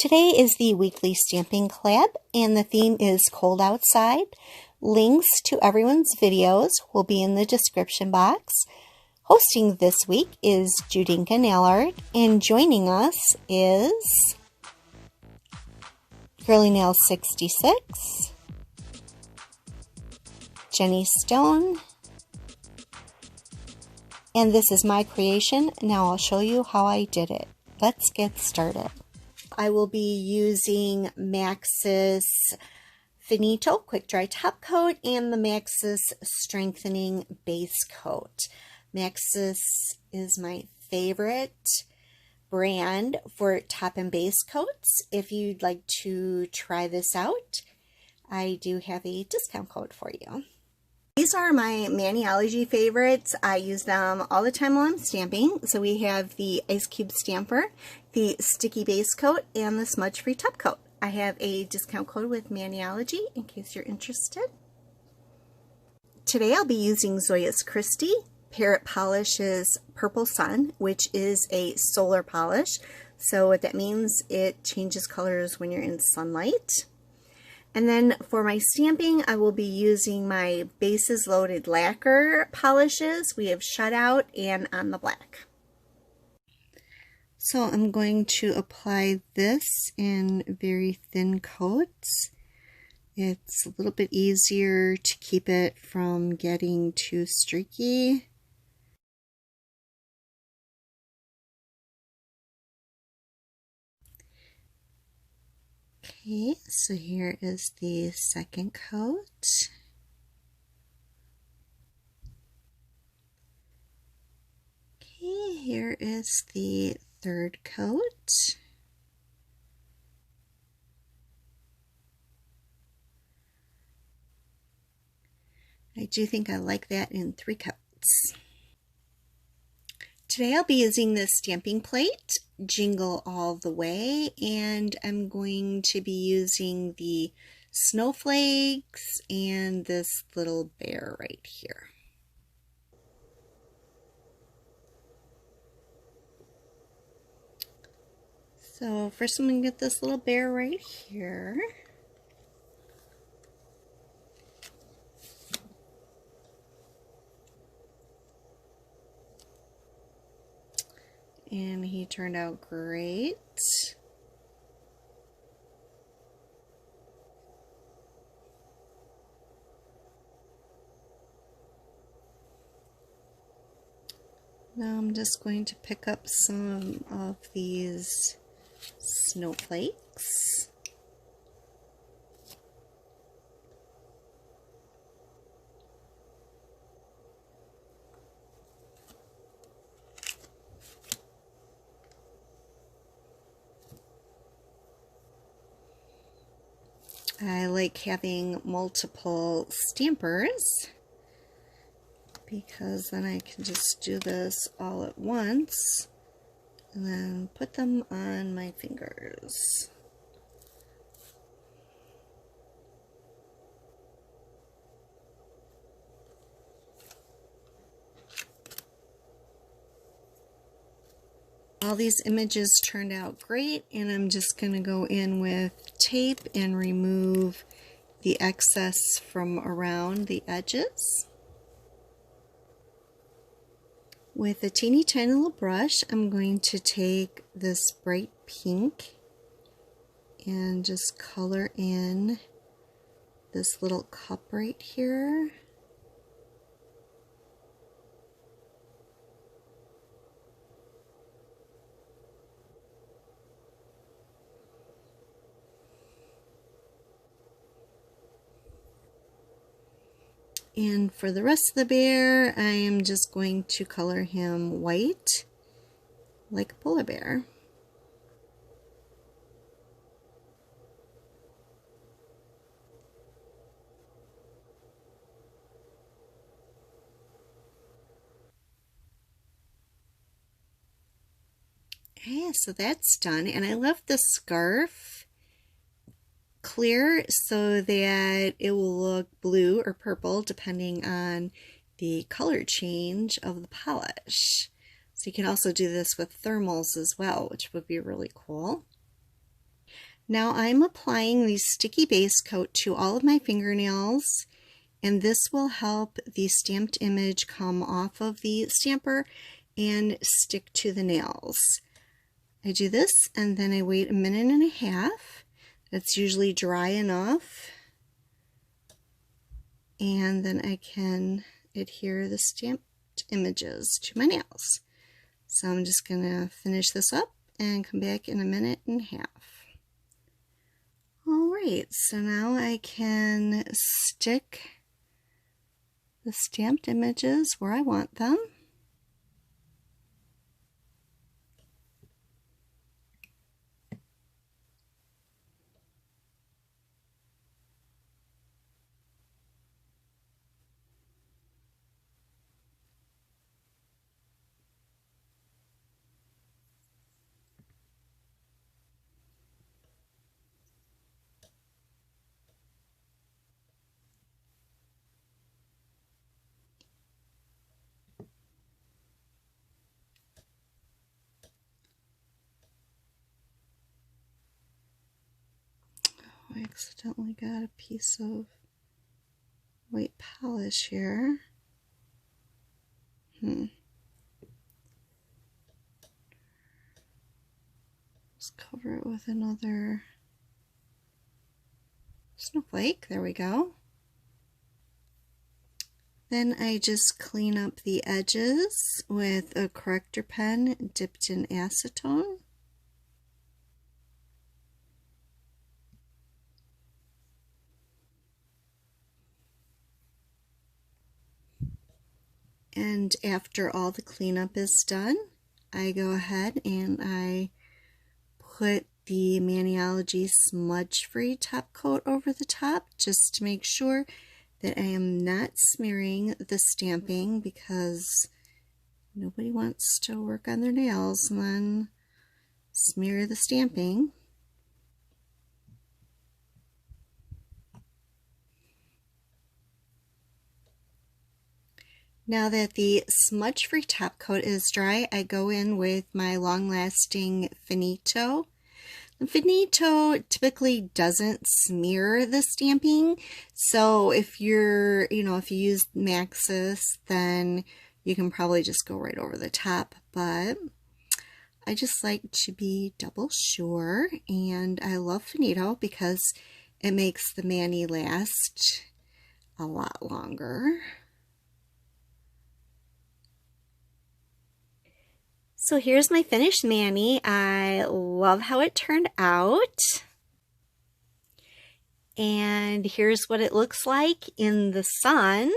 Today is the weekly stamping collab, and the theme is cold outside. Links to everyone's videos will be in the description box. Hosting this week is Judinka Nail Art, and joining us is Girly Nail 66, Jenny Stone, and this is my creation. Now I'll show you how I did it. Let's get started. I will be using Maxus Finito Quick Dry Top Coat and the Maxus Strengthening Base Coat. Maxus is my favorite brand for top and base coats. If you'd like to try this out, I do have a discount code for you. These are my Maniology Favorites. I use them all the time while I'm stamping. So we have the Ice Cube Stamper, the Sticky Base Coat, and the Smudge Free Top Coat. I have a discount code with Maniology in case you're interested. Today I'll be using Zoya's Christie Parrot Polish's Purple Sun, which is a solar polish. So what that means, it changes colors when you're in sunlight. And then for my stamping, I will be using my Bases Loaded Lacquer polishes. We have Shutout and On the Black. So I'm going to apply this in very thin coats. It's a little bit easier to keep it from getting too streaky. Okay, so here is the second coat. Okay, here is the third coat. I do think I like that in 3 coats. Today I'll be using this stamping plate, Jingle All the Way, and I'm going to be using the snowflakes and this little bear right here. So first I'm going to get this little bear right here. And he turned out great. Now I'm just going to pick up some of these snowflakes. I like having multiple stampers because then I can just do this all at once and then put them on my fingers. All these images turned out great, and I'm just going to go in with tape and remove the excess from around the edges. With a teeny tiny little brush, I'm going to take this bright pink and just color in this little cup right here. And for the rest of the bear, I am just going to color him white, like a polar bear. Okay, so that's done, and I left the scarf clear so that it will look blue or purple depending on the color change of the polish. So you can also do this with thermals as well, which would be really cool. Now I'm applying the sticky base coat to all of my fingernails, and this will help the stamped image come off of the stamper and stick to the nails. I do this and then I wait a minute and a half. That's usually dry enough. And then I can adhere the stamped images to my nails. So I'm just going to finish this up and come back in a minute and a half. Alright, so now I can stick the stamped images where I want them. I accidentally got a piece of white polish here. Just cover it with another snowflake. There we go. Then I just clean up the edges with a corrector pen dipped in acetone. And after all the cleanup is done, I go ahead and I put the Maniology smudge-free top coat over the top just to make sure that I am not smearing the stamping, because nobody wants to work on their nails and then smear the stamping. Now that the smudge-free top coat is dry, I go in with my long-lasting Finito. The Finito typically doesn't smear the stamping, so if you're, if you use Maxus, then you can probably just go right over the top, but I just like to be double sure, and I love Finito because it makes the mani last a lot longer. So here's my finished mani. I love how it turned out. And here's what it looks like in the sun.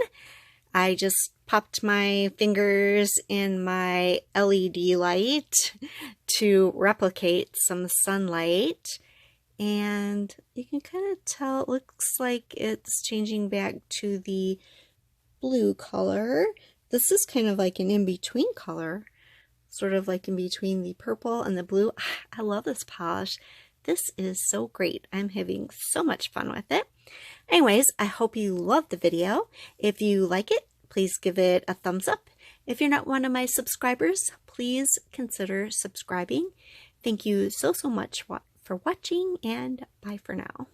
I just popped my fingers in my LED light to replicate some sunlight. And you can kind of tell it looks like it's changing back to the blue color. This is kind of like an in-between color. Sort of like in between the purple and the blue. I love this polish. This is so great. I'm having so much fun with it. Anyways, I hope you loved the video. If you like it, please give it a thumbs up. If you're not one of my subscribers, please consider subscribing. Thank you so much for watching, and bye for now.